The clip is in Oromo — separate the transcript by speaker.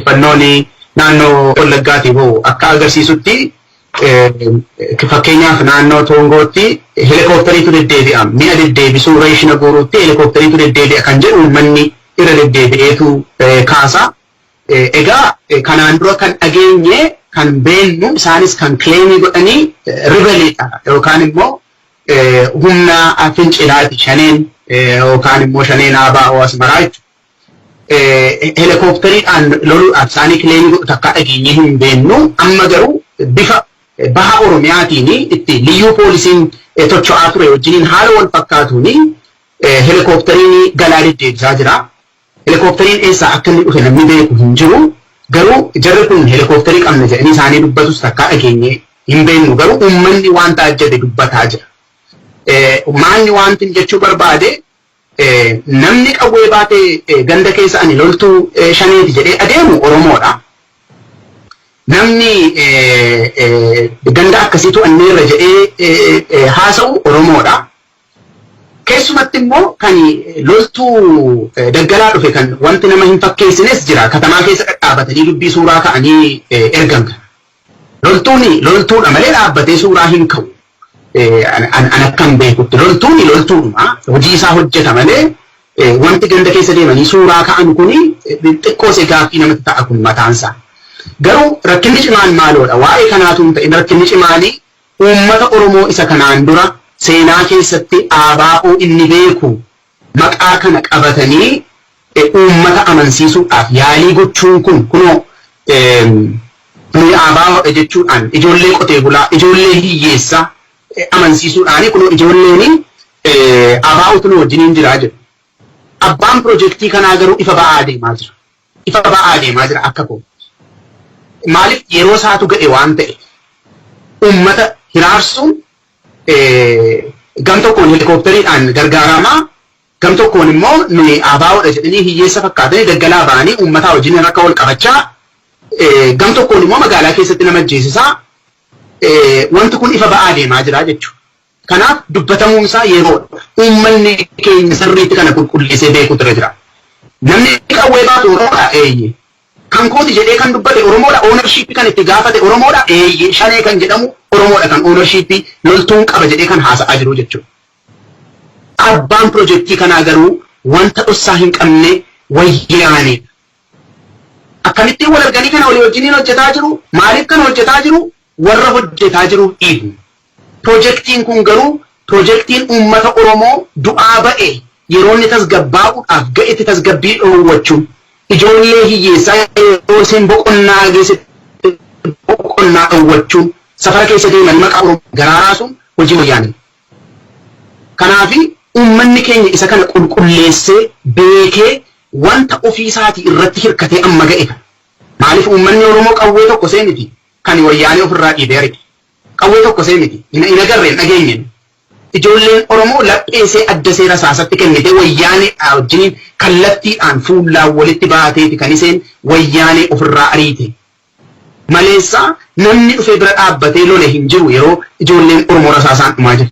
Speaker 1: odeeffannoon naannoo Wallaggaati boo akka agarsiisutti fakkeenyaaf naannoo Tongootti helikooppitariitu deddeebi'a. Mi'a deddeebisuu reeshina guuruutti helikooppitariitu deddeebi'a kan jedhu uummanni irra deddeebi'eetu kaasa. Egaa kanaan dura kan dhageenye kan beennu isaanis kan kileemii godhanii ribeliidha yookaan immoo humna fincilaati shaneen yookaan immoo shaneen ABO Asmaraa jechuudha. Helikooppitariidhaan loluudhaaf isaanii kileemii godhu takka dhageenye hin beennu. Amma garuu bifa baha Oromiyaatiin itti liyyuu poolisiin tocho'aa ture wajjiniin haala wal fakkaatuuni helikooppitariin galaa deddeebisaa jira. Helikooppitariin eessaa akka inni dhufe namni beeku hin jiru. Garuu jarri kun helikooppitarii qabna jedhanii isaanii dubbatus takka dhageenye hin beennu. Garuu uummanni wanta ajjate dubbataa jira. Maalni wanti jechuu barbaade namni qawwee baatee ganda keessa ani loltuu shaneeti jedhee adeemu Oromoodha. Namni ganda akkasiitu anneerra jedhee haasa'u Oromoodha. Keessumatti immoo kan loltuu daggalaa dhufe kan wanti nama hin fakkeessines jira. Katamaa keessa dhadhaabatanii dubbii suuraa ka'anii ergan kana. Loltuudha malee dhaabbatee suuraa hin ka'u. An akkam beekutti loltuudhuma hojii isaa hojjeta malee wanti ganda keessa deemanii suuraa ka'an kuni xiqqoo se gaaffii namatti ta'a kun mataansaa. Garuu rakkinni cimaan maaloodha? Waa'ee kanaatu hin ta'in rakkinni cimaanii uummata Oromoo isa kanaan dura seenaa keessatti ABO inni beeku maqaa kana qabatanii uummata amansiisuudhaaf yaalii gochuun kun kunoo nuyi ABO jechuudhaan ijoollee qotee bulaa ijoollee hiyyeessaa amansiisuudhaan kunoo ijoolleen ABOtu nu wajjiniin jiraa jedhu. Abbaan piroojeektii kanaa garuu ifa ba'aa deemaa jira. Ifa ba'aa deemaa jira akka koo. Maaliif yeroo isaatu ga'e waan ta'e uummata hiraarsuun gam tokkoon helikooppitariidhaan gargaaramaa gam tokkoon immoo nuyi ABOdha jedhanii hiyyeessa fakkaatanii daggalaa ba'anii uummataa wajjin akka wal qabachaa gam tokkoon immoo magaalaa keessatti nama ajjeesisaa wanti kun ifa ba'aa deemaa jira jechuudha. Kanaaf dubbatamuun isaa yeroodha. Uummanni keenya sirriitti kana qulqulleessee beekuutu irra jira. Namni qawwee baatu Oromoodha eeyye. Kan kooti jedhee kan dubbate Oromoodha. Ownershiippii kan itti gaafate Oromoodha eeyye. Shanee kan jedhamu Oromoodha kan ownershiippii loltuun qaba jedhee kan haasa'aa jiru jechuudha. Abbaan piroojeektii kanaa garuu wanta dhossaa hin qabne wayyaanedha. Akkamittiin wal arganii kana walii wajjiniin hojjetaa jiru? Maaliif kan hojjetaa jiru? Warra hojjetaa jiru dhiibu. Projektiin kun garuu projektiin uummata Oromoo du'aa ba'e yeroo inni tasgabbaa'uudhaaf ga'etti tasgabbii dhoowwachuun ijoollee hiyyeessaa yeroo isin boqonnaa geessitti boqonnaa dhoowwachuun safara keessa deeman maqaa Oromoo garaaraasuun hojii wayyaanii. Kanaafi uummanni keenya isa kana qulqulleessee beekee wanta ofii isaatii irratti hirkatee amma ga'e kana. Maaliif uummanni Oromoo qawwee tokko seeniti kan wayyaanii ofirraa dhiibee arge. Qawwee tokko seeniti hin agarreen dhageenyen. Ijoolleen Oromoo lapheesee adda seera saasatti kennite wayyaanii wajjiniin kallattiidhaan fuullaan walitti baateeti kan iseen wayyaanii ofirraa ariite. Maleessaa namni dhufee bira dhaabbatee lole hin jiru yeroo ijoolleen Oromoo rasaasaan dhumaa jiru.